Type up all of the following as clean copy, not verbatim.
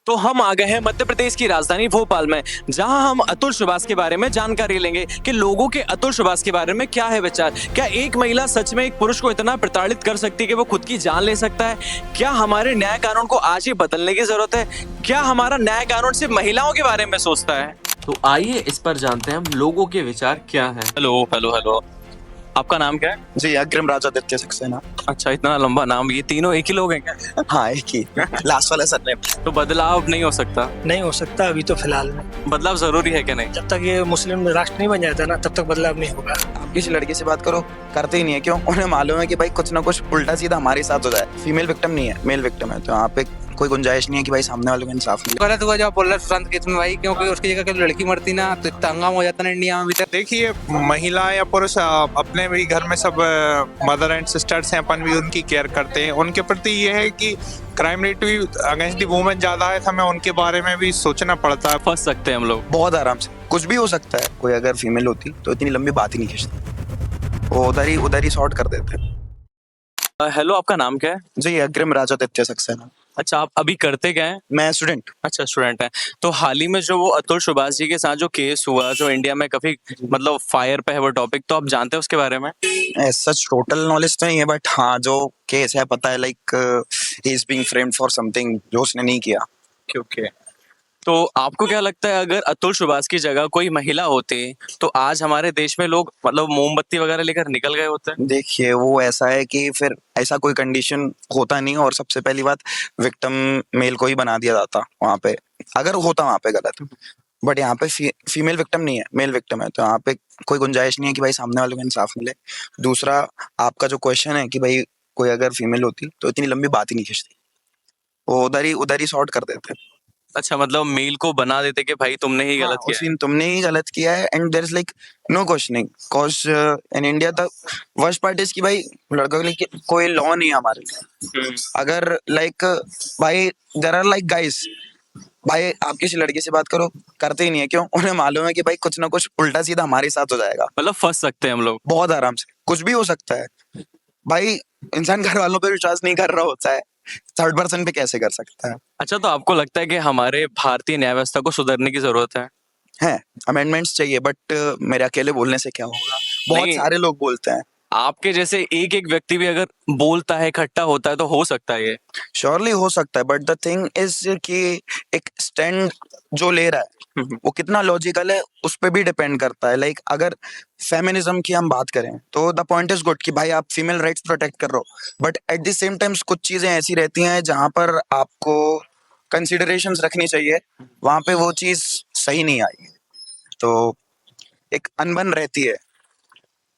तो हम आ गए हैं मध्य प्रदेश की राजधानी भोपाल में, जहां हम अतुल सुभाष के बारे में जानकारी लेंगे कि लोगों के अतुल सुभाष के बारे में क्या है विचार। क्या एक महिला सच में एक पुरुष को इतना प्रताड़ित कर सकती है कि वो खुद की जान ले सकता है? क्या हमारे न्याय कानून को आज ही बदलने की जरूरत है? क्या हमारा न्याय कानून सिर्फ महिलाओं के बारे में सोचता है? तो आइए इस पर जानते हैं हम लोगों के विचार क्या है। हेलो हेलो हेलो, आपका नाम क्या है? जी, अग्रिम राजादित्य सक्सेना। अच्छा, इतना लंबा नाम, ये तीनों एक ही लोग हैं क्या? हाँ, एक ही लास्ट वाला सरनेम। तो बदलाव नहीं हो सकता? नहीं हो सकता अभी तो फिलहाल में। बदलाव जरूरी है कि नहीं? जब तक ये मुस्लिम राष्ट्र नहीं बन जाता ना तब तक बदलाव नहीं होगा। आप किसी लड़की से बात करो, करते ही नहीं है। क्यों? उन्हें मालूम है कि भाई कुछ ना कुछ उल्टा सीधा हमारे साथ हो जाए। फीमेल विक्टिम नहीं है, मेल विक्टिम है, तो यहाँ पे कोई गुंजाइश नहीं है कि भाई सामने वाले को इंसाफ मिले। गलत हुआ जो आप बोल रहे हैं सुशांत केस में भाई, क्योंकि उसकी जगह कोई लड़की मरती ना तो इतना हंगामा हो जाता ना इंडिया में। भीतर देखिए, महिला या पुरुष अपने भी घर में सब मदर एंड सिस्टर्स हैं, अपन भी उनकी केयर करते हैं। उनके प्रति ये है कि क्राइम रेट भी अगेंस्ट दी वुमेन ज्यादा है, तो हमें उनके बारे में भी सोचना पड़ता है। फंस सकते हैं हम लोग बहुत आराम से, कुछ भी हो सकता है। कोई अगर फीमेल होती तो इतनी लंबी बात ही नहीं खींचती, वो उधर ही सॉर्ट कर देते। हेलो, आपका नाम क्या है? जी, अग्रिम राजादित्य सक्सेना। अच्छा, आप अभी करते क्या है? मैं स्टूडेंट। अच्छा, स्टूडेंट है। तो हाल ही में जो वो अतुल सुभाष जी के साथ जो केस हुआ, जो इंडिया में काफी मतलब फायर पे है वो टॉपिक, तो आप जानते हैं उसके बारे में? सच टोटल नॉलेज तो नहीं है, बट हाँ जो केस है पता है, like he is being framed for something जो उसने नहीं किया। ओके। तो आपको क्या लगता है, अगर अतुल सुभाष की जगह कोई महिला होती तो आज हमारे देश में लोग मतलब मोमबत्ती वगैरह लेकर निकल गए होते? देखिए, वो ऐसा है कि फिर ऐसा कोई कंडीशन होता नहीं, और सबसे पहली बात, विक्टिम मेल को ही बना दिया जाता वहां पे, अगर होता वहां पे गलत। बट यहाँ पे फीमेल विक्टिम नहीं है, मेल विक्टिम है, तो यहाँ पे कोई गुंजाइश नहीं है कि भाई सामने वाले को इंसाफ मिले। दूसरा, आपका जो क्वेश्चन है कि भाई कोई अगर फीमेल होती तो इतनी लंबी बात ही नहीं खींचती, वो उधर ही सॉर्ट कर देते। अच्छा, मतलब मेल को बना देते कि भाई तुमने ही गलत किया है। उसी तुमने ही गलत किया है, and there is like no questioning, cause in India the worst part is कि भाई लड़कों के लिए कोई लॉ नहीं है हमारे लिए। अगर लाइक भाई देयर आर लाइक गाइस, भाई आप किसी लड़की से बात करो, करते ही नहीं है। क्यों? उन्हें मालूम है कि भाई कुछ ना कुछ उल्टा सीधा हमारे साथ हो जाएगा। मतलब फंस सकते हैं हम लोग बहुत आराम से, कुछ भी हो सकता है। भाई इंसान घर वालों पे विश्वास नहीं कर रहा होता है, थर्ड पर्सन पे कैसे कर सकता है? अच्छा, तो आपको लगता है कि हमारे भारतीय न्याय व्यवस्था को सुधरने की जरूरत है? अमेंडमेंट्स चाहिए, बट मेरे अकेले बोलने से क्या होगा? बहुत नहीं। सारे लोग बोलते हैं। आपके जैसे एक एक व्यक्ति भी अगर बोलता है, इकट्ठा होता है, तो हो सकता है ये। श्योरली हो सकता है, बट द थिंग इज कि एक स्टैंड जो ले रहा है वो कितना लॉजिकल है, उस पे भी डिपेंड करता है। लाइक अगर फेमिनिज्म की हम बात करें तो द पॉइंट इज गुड कि भाई आप फीमेल राइट्स प्रोटेक्ट कर रहे हो, but at the same times कुछ चीजें ऐसी रहती हैं जहां पर आपको कंसिडरेशंस रखनी चाहिए, वहां पे वो चीज सही नहीं आई, तो एक अनबन रहती है,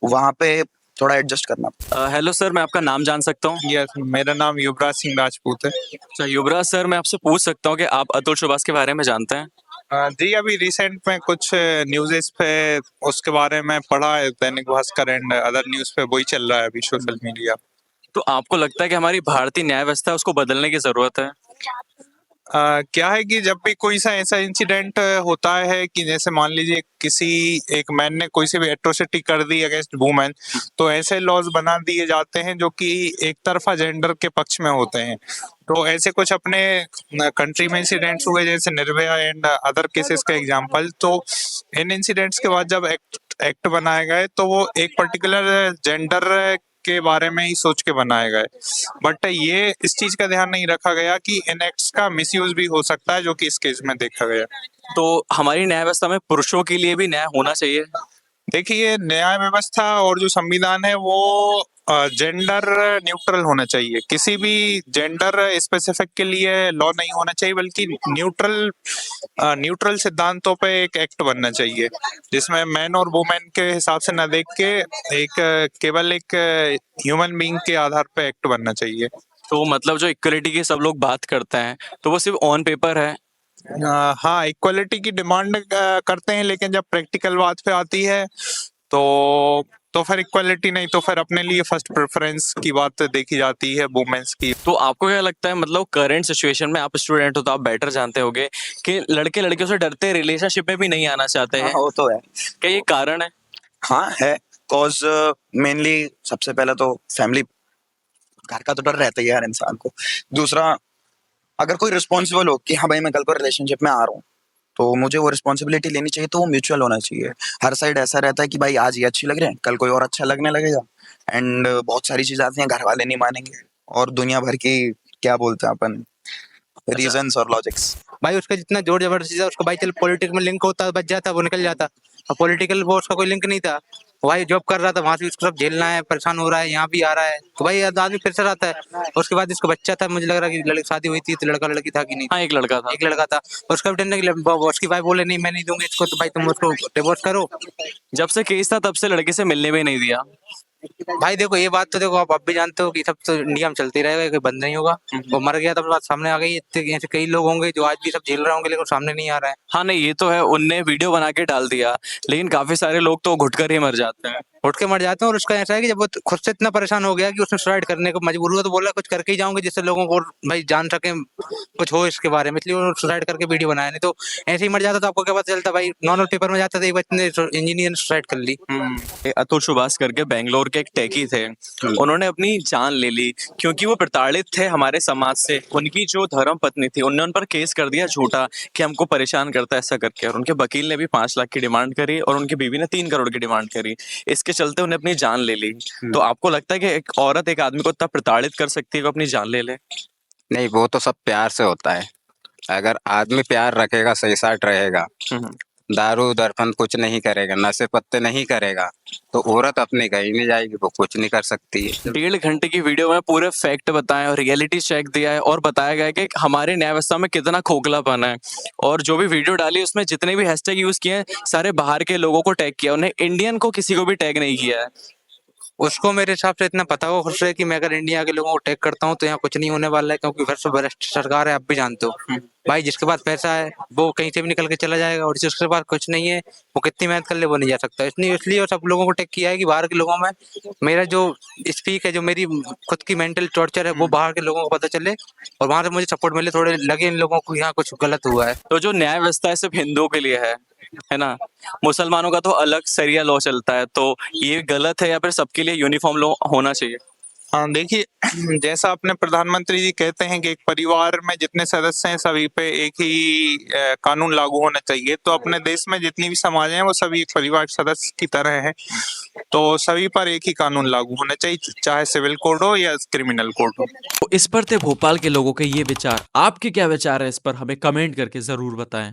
वहां पे थोड़ा एडजस्ट करना। हेलो सर, मैं आपका नाम जान सकता हूँ? यस, मेरा नाम युवराज सिंह राजपूत है। अच्छा युवराज सर, मैं आपसे पूछ सकता हूँ कि आप अतुल सुभाष के बारे में जानते हैं? जी, अभी रिसेंट में कुछ न्यूज़ेस पे उसके बारे में पढ़ा है, Dainik Bhaskar and other news पे वही चल रहा है अभी सोशल मीडिया। तो आपको लगता है कि हमारी भारतीय न्याय व्यवस्था है, उसको बदलने की जरूरत है? क्या है कि जब भी कोई सा ऐसा इंसिडेंट होता है कि जैसे मान लीजिए किसी एक मैन ने कोई सी भी एट्रोसिटी कर दी अगेंस्ट वुमेन, तो ऐसे लॉज बना दिए जाते हैं जो कि एक तरफा जेंडर के पक्ष में होते हैं। तो ऐसे कुछ अपने कंट्री में इंसिडेंट्स हुए, जैसे निर्भया एंड अदर केसेस का एग्जांपल। तो इन इंसिडेंट्स के बाद जब एक्ट बनाए गए तो वो एक पर्टिकुलर जेंडर के बारे में ही सोच के बनाए गए, बट ये इस चीज का ध्यान नहीं रखा गया कि इन एक्ट्स का मिसयूज भी हो सकता है, जो कि इस केस में देखा गया। तो हमारी न्याय व्यवस्था में पुरुषों के लिए भी न्याय होना चाहिए? देखिए, न्याय व्यवस्था और जो संविधान है वो जेंडर न्यूट्रल होना चाहिए। किसी भी जेंडर स्पेसिफिक के लिए लॉ नहीं होना चाहिए, बल्कि न्यूट्रल सिद्धांतों पे एक एक्ट बनना चाहिए, जिसमें मैन और वुमेन के हिसाब से न देख के केवल एक ह्यूमन बीइंग के आधार पे एक्ट बनना चाहिए। तो मतलब जो इक्वलिटी की सब लोग बात करते हैं, तो वो सिर्फ ऑन पेपर है? हाँ, इक्वलिटी की डिमांड करते हैं, लेकिन जब प्रैक्टिकल बात पे आती है तो फिर इक्वलिटी नहीं, तो फिर अपने लिए फर्स्ट प्रेफरेंस की बात देखी जाती है, वुमेन्स की। तो आपको क्या लगता है, मतलब करंट सिचुएशन में, आप स्टूडेंट हो तो आप बेटर जानते होगे कि लड़के लड़कियों से डरते, रिलेशनशिप में भी नहीं आना चाहते हैं? वो तो है। क्या ये कारण है? हाँ है, कॉज मेनली सबसे पहले तो फैमिली, घर का तो डर रहता ही है हर इंसान को। दूसरा, अगर कोई रिस्पॉन्सिबल हो कि हाँ भाई मैं कल को रिलेशनशिप में आ रहा हूँ, तो मुझे वो रिस्पॉन्सिबिलिटी लेनी चाहिए, तो वो म्यूचुअल होना चाहिए। हर साइड ऐसा रहता है कि भाई आज ये अच्छी लग रहे हैं, कल कोई और अच्छा लगने लगेगा, एंड बहुत सारी चीजें आती हैं, घर वाले नहीं मानेंगे, और दुनिया भर की क्या बोलते हैं अपन, रीजंस और लॉजिक्स। भाई उसका जितना जोर जबरदस्ती था, उसका भाई चल पॉलिटिक्स में लिंक होता बच जाता, वो निकल जाता। और पॉलिटिकल वो उसका कोई लिंक नहीं था, वो भाई जॉब कर रहा था, वहां से उसको सब झेलना है, परेशान हो रहा है, यहाँ भी आ रहा है, तो भाई आदमी फिर से आता है। और उसके बाद इसका बच्चा था, मुझे लग रहा है कि लड़की शादी हुई थी, तो लड़का लड़की था कि नहीं, हाँ, एक लड़का था। एक लड़का था। और उसका भी टेंशन कि उसकी वाइफ बोले नहीं मैं नहीं दूंगी इसको, तो भाई तुम उसको डिवोर्स करो। जब से केस था तब से लड़के से मिलने भी नहीं दिया। भाई देखो ये बात तो देखो आप अब भी जानते हो कि सब तो इंडिया में चलती रहेगा, कोई बंद नहीं होगा। वो मर गया तब बात सामने आ गई, इतने ऐसे कई लोग होंगे जो आज भी सब झेल रहे होंगे, लेकिन सामने नहीं आ रहा है। हाँ नहीं, ये तो है, उनने वीडियो बना के डाल दिया, लेकिन काफी सारे लोग तो घुट कर ही मर जाते हैं। उठ के मर जाते हैं। और उसका ऐसा है कि जब वो खुद से इतना परेशान हो गया कि उसने सुसाइड करने को मजबूर हुआ, तो बोला कुछ करके ही जाऊंगे जिससे लोगों को भाई जान सके कुछ हो इसके बारे में, इसलिए उन्होंने सुसाइड करके वीडियो बनाया। नहीं तो ऐसे ही मर जाता तो आपको क्या पता चलता, भाई नॉर्मल पेपर में जाता था एक बच्चे ने इंजीनियर ने सुसाइड कर ली। ये अतुल सुभाष करके बेंगलोर के एक टेकी थे, उन्होंने अपनी जान ले ली क्योंकि वो प्रताड़ित थे हमारे समाज से। उनकी जो धर्म पत्नी थी, उनने उन पर केस कर दिया झूठा कि हमको परेशान करता है ऐसा करके, और उनके वकील ने भी 5 लाख की डिमांड करी और उनकी बीवी ने 3 करोड़ की डिमांड करी। इसके चलते उन्हें अपनी जान ले ली। तो आपको लगता है कि एक औरत एक आदमी को इतना प्रताड़ित कर सकती है कि अपनी जान ले ले? नहीं, वो तो सब प्यार से होता है। अगर आदमी प्यार रखेगा, सही साथ रहेगा, दारू दर्पण कुछ नहीं करेगा, नशे पत्ते नहीं करेगा, तो औरत अपनी कहीं नहीं जाएगी, वो कुछ नहीं कर सकती है। 1.5 घंटे की वीडियो में पूरे फैक्ट बताए और रियलिटी चेक दिया है, और बताया गया है कि हमारे न्याय व्यवस्था में कितना खोखलापन है। और जो भी वीडियो डाली उसमें जितने भी हैशटैग यूज किए हैं, सारे बाहर के लोगों को टैग किया, उन्हें इंडियन को किसी को भी टैग नहीं किया है। उसको मेरे हिसाब से इतना पता हो खुद से कि मैं अगर इंडिया के लोगों को टैग करता हूँ तो यहाँ कुछ नहीं होने वाला है, क्योंकि फिर से भ्रष्ट सरकार है, आप भी जानते हो। भाई जिसके पास पैसा है वो कहीं से भी निकल के चला जाएगा, और जिसके पास कुछ नहीं है वो कितनी मेहनत कर ले वो नहीं जा सकता। इसलिए और सब लोगों को टैग किया है कि बाहर के लोगों में मेरा जो स्पीक है, जो मेरी खुद की मेंटल टॉर्चर है, वो बाहर के लोगों को पता चले और वहां से मुझे सपोर्ट मिले, थोड़े लगे इन लोगों को यहाँ कुछ गलत हुआ है। तो जो न्याय व्यवस्था है सिर्फ हिंदुओं के लिए है ना? मुसलमानों का तो अलग सरिया लॉ चलता है, तो ये गलत है या फिर सबके लिए यूनिफॉर्म लॉ होना चाहिए? हाँ देखिए, जैसा अपने प्रधानमंत्री जी कहते हैं कि एक परिवार में जितने सदस्य हैं सभी पे एक ही कानून लागू होना चाहिए, तो अपने देश में जितनी भी समाज हैं वो सभी एक परिवार के सदस्य की तरह हैं, तो सभी पर एक ही कानून लागू होना चाहिए, चाहे सिविल कोड हो या क्रिमिनल कोड हो। तो इस पर थे भोपाल के लोगों के ये विचार। आपके क्या विचार है इस पर, हमें कमेंट करके जरूर बताएं।